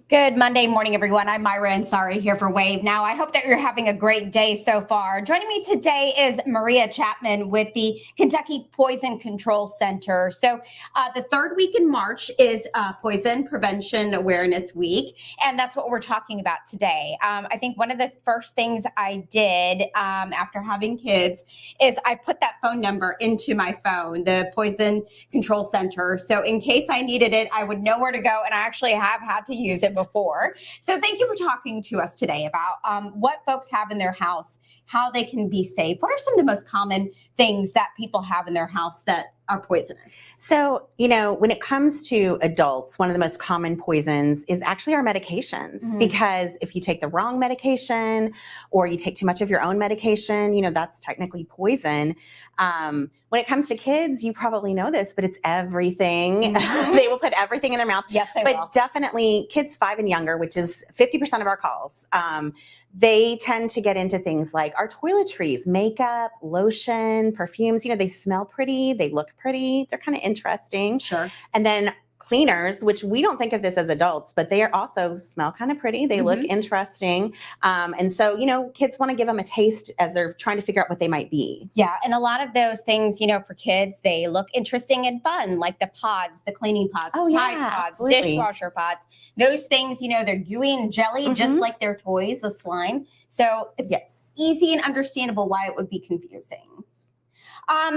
Good Monday morning, everyone. I'm Myra Ansari here for Wave Now. I hope that you're having a great day so far. Joining me today is Maria Chapman with the Kentucky Poison Control Center. So the third week in March is Poison Prevention Awareness Week, and that's what we're talking about today. I think one of the first things I did after having kids is I put that phone number into my phone, the Poison Control Center. So in case I needed it, I would know where to go, and I actually have had to use it before. So thank you for talking to us today about what folks have in their house, how they can be safe. What are some of the most common things that people have in their house that are poisonous? So, when it comes to adults, one of the most common poisons is actually our medications, because if you take the wrong medication or you take too much of your own medication, that's technically poison. When it comes to kids, you probably know this, but it's everything. They will put everything in their mouth. Yes, they will. But definitely kids 5 and younger, which is 50% of our calls, they tend to get into things like our toiletries, makeup, lotion, perfumes. They smell pretty, they look pretty, they're kind of interesting. Sure. And then cleaners, which we don't think of this as adults, but they are also smell kind of pretty. They look interesting. And so, kids want to give them a taste as they're trying to figure out what they might be. Yeah. And a lot of those things, for kids, they look interesting and fun, like the pods, the cleaning pods, Tide pods, absolutely. dishwasher pods. Those things, they're gooey and jelly, just like their toys, the slime. So it's easy and understandable why it would be confusing.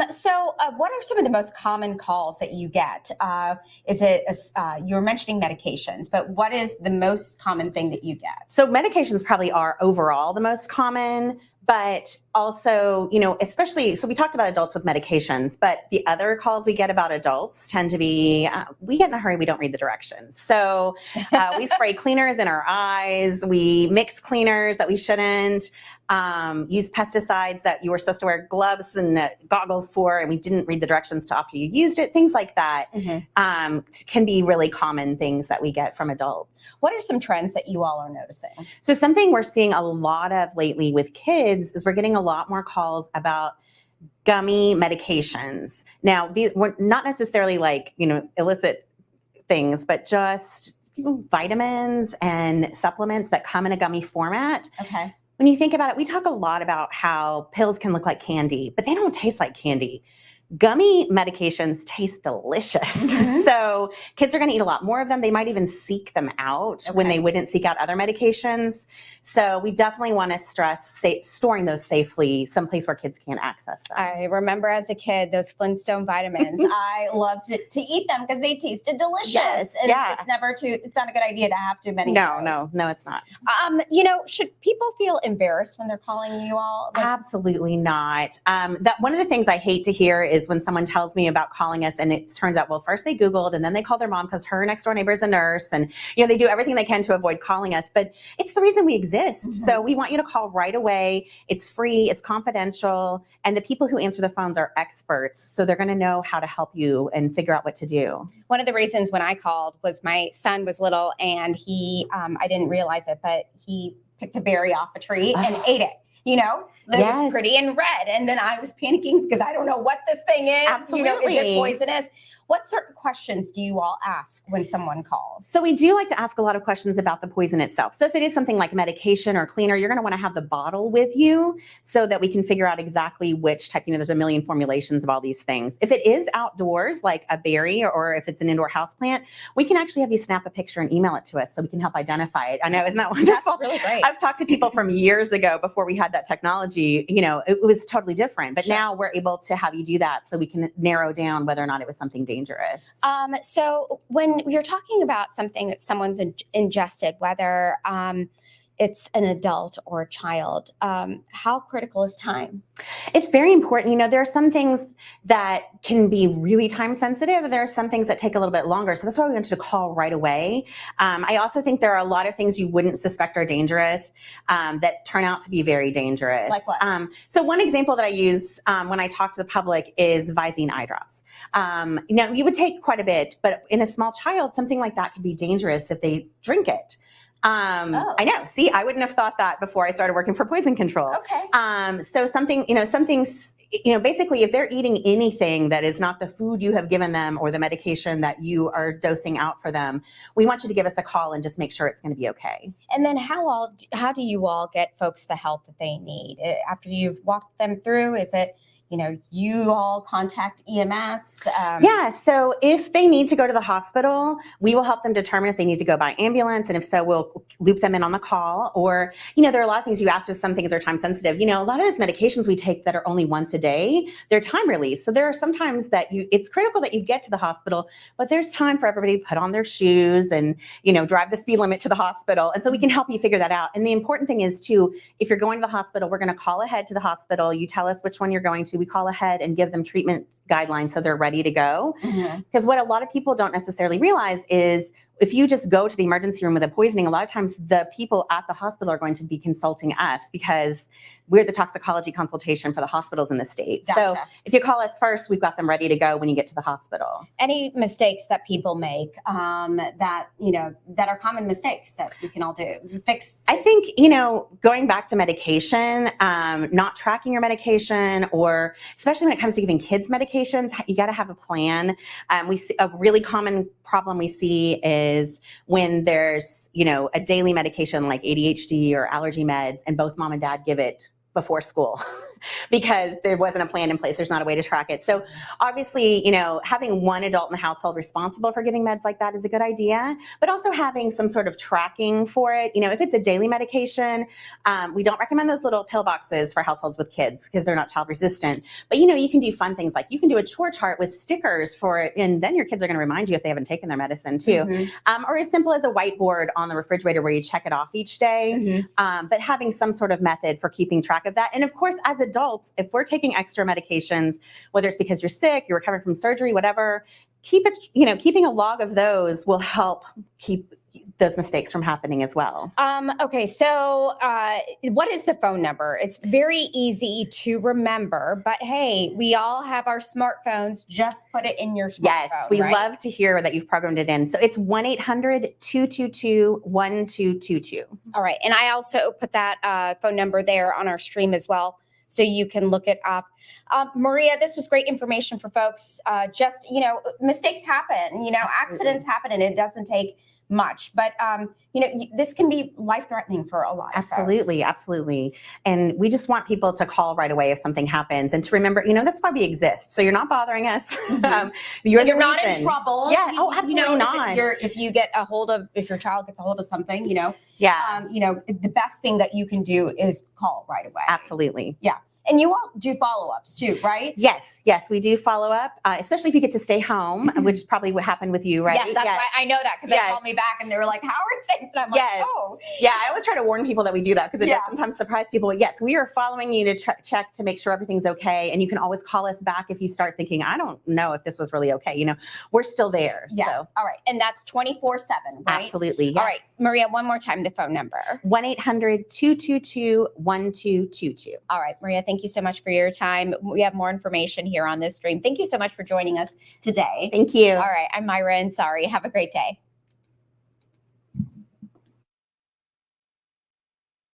So what are some of the most common calls that you get? You were mentioning medications, but what is the most common thing that you get? So medications probably are overall the most common, but also, especially, so we talked about adults with medications, but the other calls we get about adults tend to be, we get in a hurry, we don't read the directions. So we spray cleaners in our eyes, we mix cleaners that we shouldn't, use pesticides that you were supposed to wear gloves and goggles for, and we didn't read the directions to after you used it. Things like that can be really common things that we get from adults. What are some trends that you all are noticing? So something we're seeing a lot of lately with kids is we're getting a lot more calls about gummy medications. Now, these were not necessarily like, illicit things, but just vitamins and supplements that come in a gummy format. Okay. When you think about it, we talk a lot about how pills can look like candy, but they don't taste like candy. Gummy medications taste delicious. So kids are going to eat a lot more of them. They might even seek them out when they wouldn't seek out other medications. So we definitely want to stress storing those safely, someplace where kids can't access them. I remember as a kid, those Flintstone vitamins. I loved to eat them because they tasted delicious. Yes, and it's not a good idea to have too many. No, it's not. Should people feel embarrassed when they're calling you all? Absolutely not. That one of the things I hate to hear is when someone tells me about calling us and it turns out, well, first they Googled and then they called their mom because her next door neighbor is a nurse, and they do everything they can to avoid calling us, but it's the reason we exist. So we want you to call right away. It's free, it's confidential, and the people who answer the phones are experts, so they're going to know how to help you and figure out what to do. One of the reasons when I called was my son was little, and he I didn't realize it, but he picked a berry off a tree and ate it. It was pretty and red. And then I was panicking because I don't know what this thing is. Absolutely. Is it poisonous? What certain questions do you all ask when someone calls? So we do like to ask a lot of questions about the poison itself. So if it is something like medication or cleaner, you're going to want to have the bottle with you so that we can figure out exactly which type, there's a million formulations of all these things. If it is outdoors, like a berry, or if it's an indoor houseplant, we can actually have you snap a picture and email it to us so we can help identify it. I know, isn't that wonderful? That's really great. I've talked to people from years ago before we had that technology, it was totally different, but now we're able to have you do that so we can narrow down whether or not it was something dangerous. So when you're talking about something that someone's ingested, whether it's an adult or a child, how critical is time? It's very important. There are some things that can be really time sensitive. There are some things that take a little bit longer. So that's why we want you to call right away. I also think there are a lot of things you wouldn't suspect are dangerous that turn out to be very dangerous. Like what? So one example that I use when I talk to the public is Visine eye drops. You would take quite a bit, but in a small child, something like that could be dangerous if they drink it. I know. See, I wouldn't have thought that before I started working for poison control. Okay. So something, some things basically if they're eating anything that is not the food you have given them or the medication that you are dosing out for them, we want you to give us a call and just make sure it's going to be okay. And then how do you all get folks the help that they need after you've walked them through? Is it, you all contact EMS? Yeah, so if they need to go to the hospital, we will help them determine if they need to go by ambulance, and if so, we'll loop them in on the call. Or, there are a lot of things you asked if some things are time sensitive. A lot of those medications we take that are only once a day, they're time release. So there are some times that it's critical that you get to the hospital, but there's time for everybody to put on their shoes and, drive the speed limit to the hospital. And so we can help you figure that out. And the important thing is too, if you're going to the hospital, we're going to call ahead to the hospital. You tell us which one you're going to. We call ahead and give them treatment guidelines so they're ready to go. Because what a lot of people don't necessarily realize is if you just go to the emergency room with a poisoning, a lot of times the people at the hospital are going to be consulting us because we're the toxicology consultation for the hospitals in the state. Gotcha. So if you call us first, we've got them ready to go when you get to the hospital. Any mistakes that people make that are common mistakes that we can all do? Fix. I think, going back to medication, not tracking your medication, or especially when it comes to giving kids medications, you got to have a plan. We see a really common problem we see is when there's, a daily medication like ADHD or allergy meds, and both mom and dad give it before school because there wasn't a plan in place. There's not a way to track it. So obviously, having one adult in the household responsible for giving meds like that is a good idea, but also having some sort of tracking for it. If it's a daily medication, we don't recommend those little pill boxes for households with kids because they're not child resistant. But, you can do fun things like you can do a chore chart with stickers for it, and then your kids are going to remind you if they haven't taken their medicine too. Or as simple as a whiteboard on the refrigerator where you check it off each day, but having some sort of method for keeping track of that. And of course, as adults, if we're taking extra medications, whether it's because you're sick, you're recovering from surgery, whatever, keeping a log of those will help keep those mistakes from happening as well. Okay, so what is the phone number? It's very easy to remember, but hey, we all have our smartphones. Just put it in your smartphone. Yes, we right? love to hear that you've programmed it in. So it's 1-800-222-1222. All right, and I also put that phone number there on our stream as well, so you can look it up. Maria, this was great information for folks. Mistakes happen, accidents happen, and it doesn't take much, but this can be life-threatening for a lot of folks. Absolutely. And we just want people to call right away if something happens, and to remember, that's why we exist. So you're not bothering us. You're not in trouble. Yeah. Absolutely not. If your child gets a hold of something, the best thing that you can do is call right away. Absolutely. Yeah. And you all do follow-ups too, right? Yes, we do follow up, especially if you get to stay home, which is probably what happened with you, right? Yes, that's right. I know that because they called me back and they were like, how are things? And I'm like, oh. Yeah, I always try to warn people that we do that because it does sometimes surprise people. Yes, we are following you to check to make sure everything's okay. And you can always call us back if you start thinking, I don't know if this was really okay. We're still there. Yeah. So. All right. And that's 24/7, right? Absolutely. Yes. All right. Maria, one more time, the phone number. 1-800-222-1222. All right, Maria, thank you so much for your time. We have more information here on this stream. Thank you so much for joining us today. Thank you. All right, I'm Myra Ansari. Have a great day.